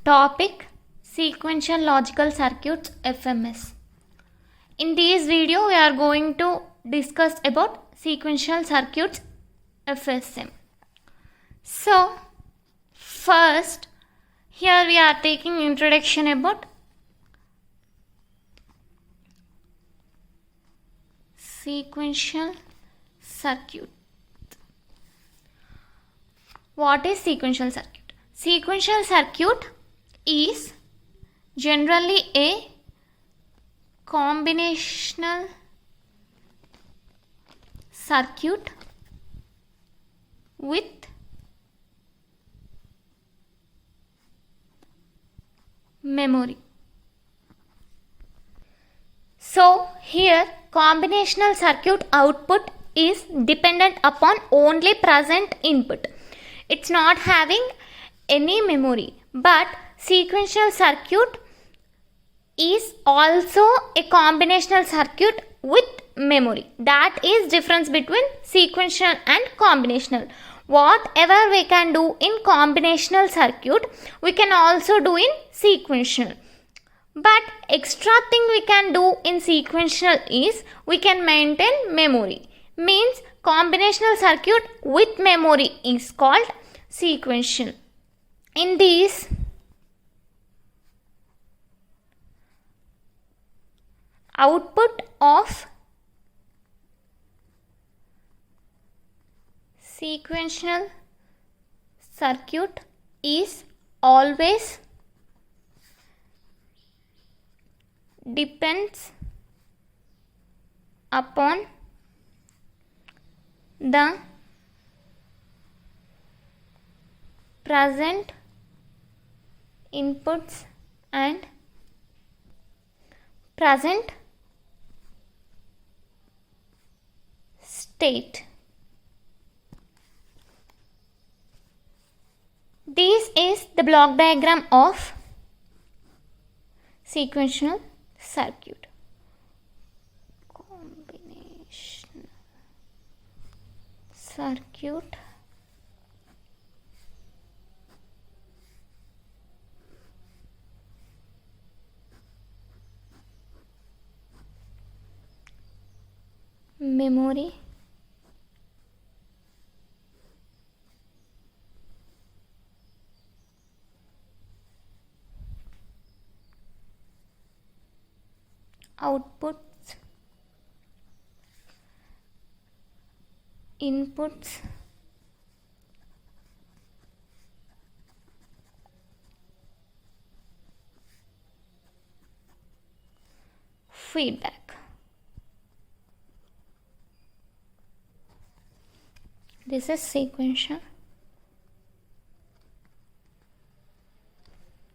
Topic: Sequential Logical Circuits FMS. In this video we are going to discuss about sequential circuits FSM. So first, here we are taking introduction about sequential circuit. What is sequential circuit? Sequential circuit is generally a combinational circuit with memory. So here combinational circuit output is dependent upon only present input. It's not having any memory, but sequential circuit is also a combinational circuit with memory. That is difference between sequential and combinational. Whatever we can do in combinational circuit, we can also do in sequential. But extra thing we can do in sequential is we can maintain memory. Means combinational circuit with memory is called sequential. In this, output of sequential circuit is always depends upon the present inputs and present state. This is the block diagram of sequential circuit. Combinational circuit memory outputs inputs feedback. This is sequential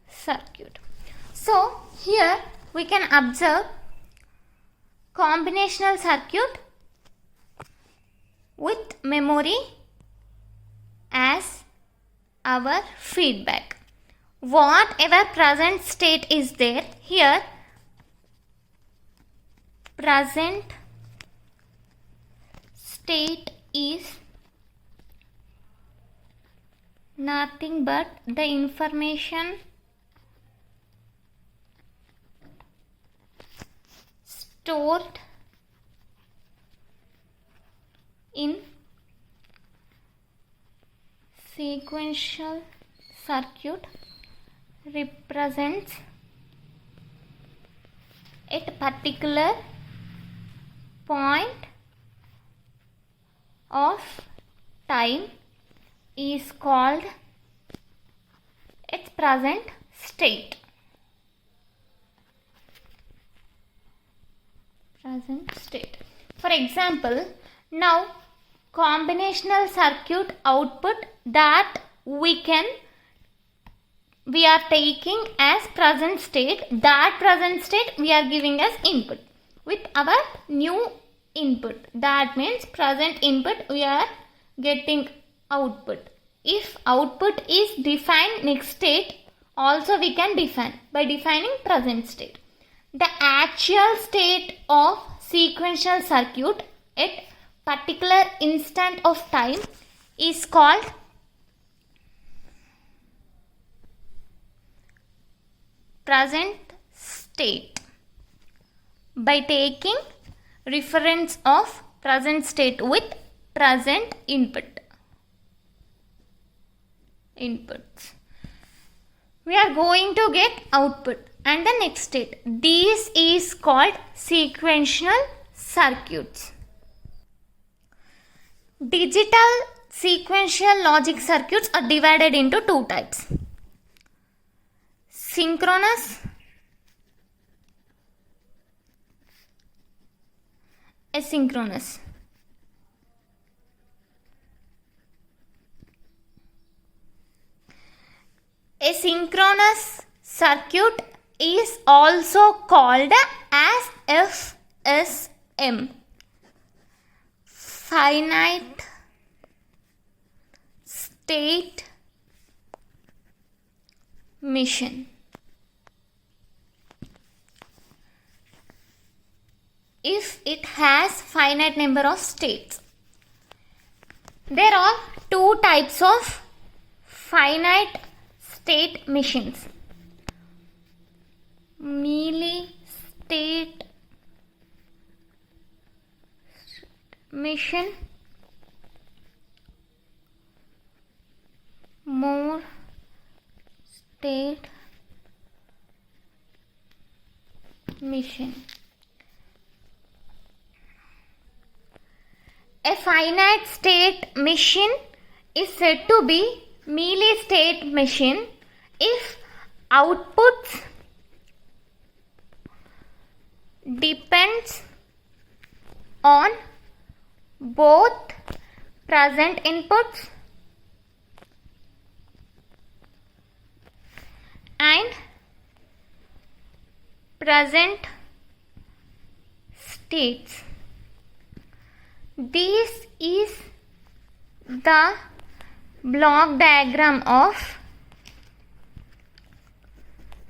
circuit. So here we can observe combinational circuit with memory as our feedback. Whatever present state is there, here present state is nothing but the information stored in sequential circuit represents at particular point of time is called its present state. Present state. For example, now combinational circuit output that we are taking as present state, that present state we are giving as input with our new input. That means present input we are getting output. If output is defined next state, also we can define by defining present state. The actual state of sequential circuit at particular instant of time is called present state by taking reference of present state with present inputs. We are going to get output and the next state. This is called sequential circuits. Digital sequential logic circuits are divided into two types: synchronous, asynchronous. A synchronous circuit is also called as FSM, finite state machine. If it has finite number of states. There are two types of finite state machines: Mealy state machine, Moore state machine. A finite state machine is said to be Mealy state machine if outputs depends on both present inputs and present states. This is the block diagram of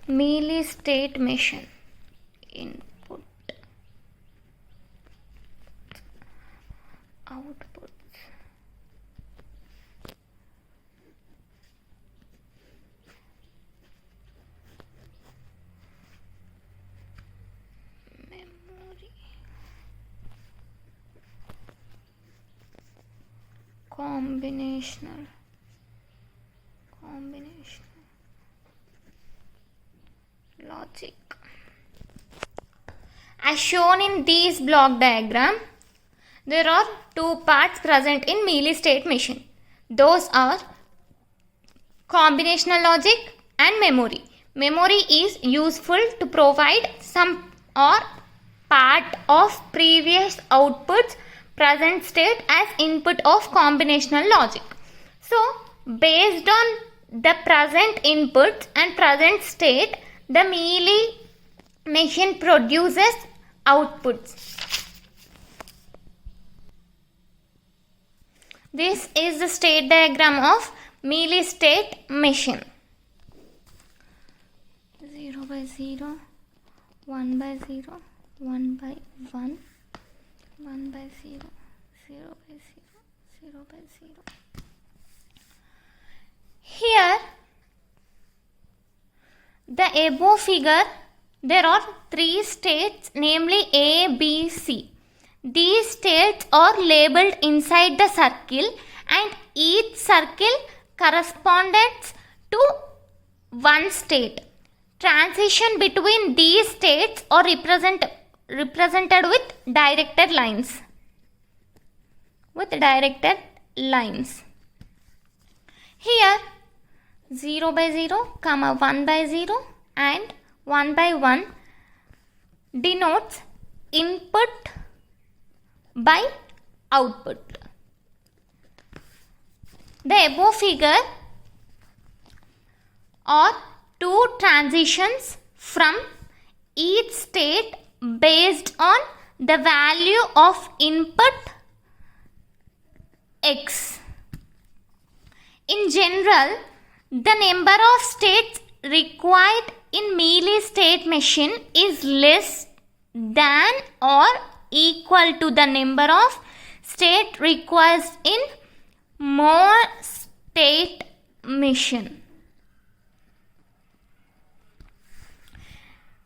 Mealy state machine. Input, output. Memory. Combinational. Logic. As shown in this block diagram, there are two parts present in Mealy state machine. Those are combinational logic and memory. Memory is useful to provide some or part of previous outputs present state as input of combinational logic. So, based on the present inputs and present state, the Mealy machine produces outputs. This is the state diagram of Mealy state machine. 0 by 0, 1 by 0, 1 by 1, 1 by 0, 0 by 0, 0 by 0. Here, the above figure, there are three states, namely A, B, C. These states are labeled inside the circle and each circle corresponds to one state. Transition between these states are represented with directed lines. Here 0 by 0, 1 by 0 and 1 by 1 denotes input by output. The above figure are two transitions from each state based on the value of input x. In general, the number of states required in Mealy state machine is less than or equal to the number of state required in Moore state machine.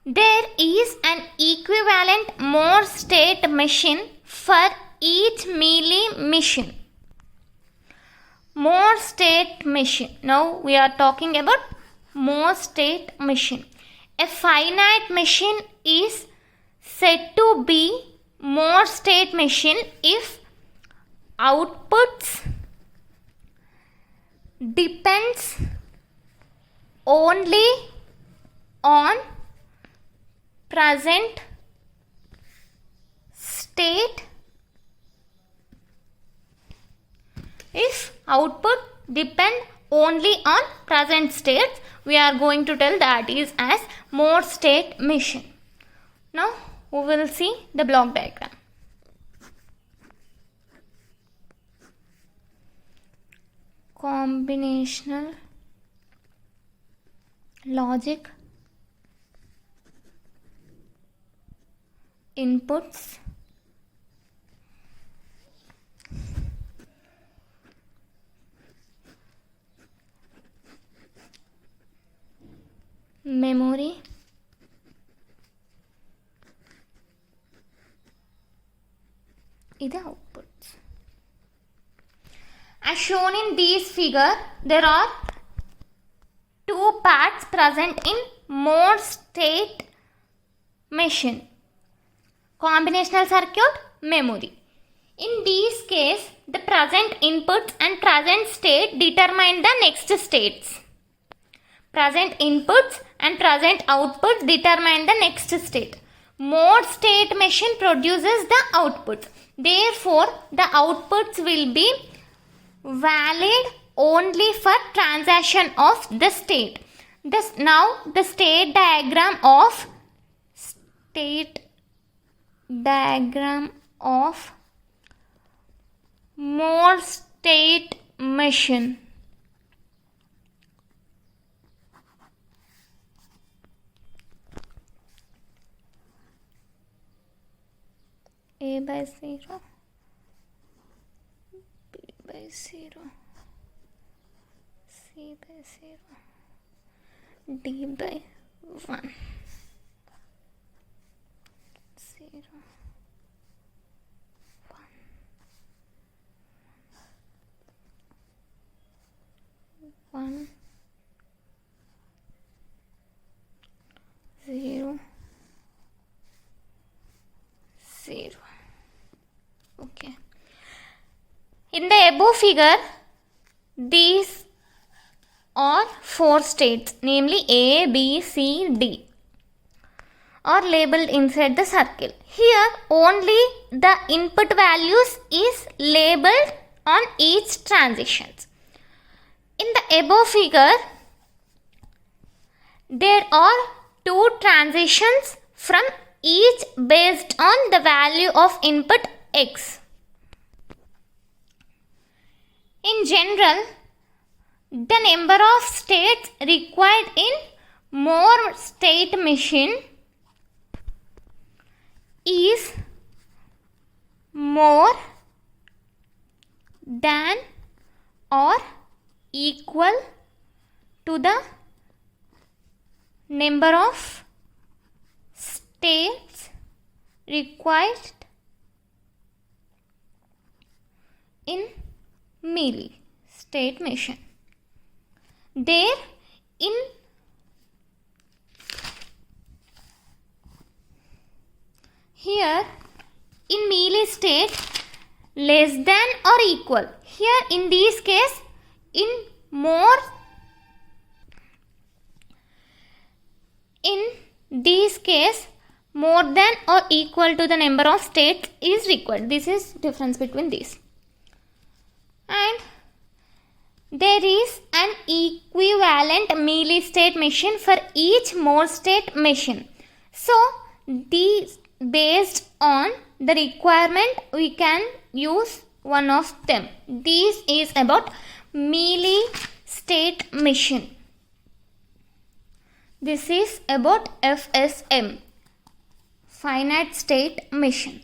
there is an equivalent Moore state machine for each Mealy machine. Moore state machine. Now we are talking about Moore state machine. A finite machine is said to be Moore state machine if outputs depends only on present state. If output depend only on present states, we are going to tell that is as Moore state machine. Now we will see the block diagram. Combinational logic, inputs, memory, the outputs. As shown in this figure, there are two parts present in Moore state machine: combinational circuit, memory. In this case, the present inputs and present state determine the next states. Present inputs and present outputs determine the next state. Moore state machine produces the outputs. Therefore, the outputs will be valid only for transition of the state. Now the state diagram of Moore state machine. A by 0, B by 0, C by 0, D by 1, 0, 1, 0, 0. Okay. In the above figure, these are four states, namely A, B, C, D, are labeled inside the circle. Here only the input values is labeled on each transitions. In the above figure, there are two transitions from each based on the value of input X. In general, the number of states required in Moore state machine is more than or equal to the number of states required in Mealy state machine. Here in Mealy state, less than or equal. Here in this case, in this case, more than or equal to the number of states is required. This is difference between these. And there is an equivalent Mealy state machine for each Moore state machine. So these, based on the requirement, we can use one of them. This is about Mealy state machine. This is about FSM, finite state machine.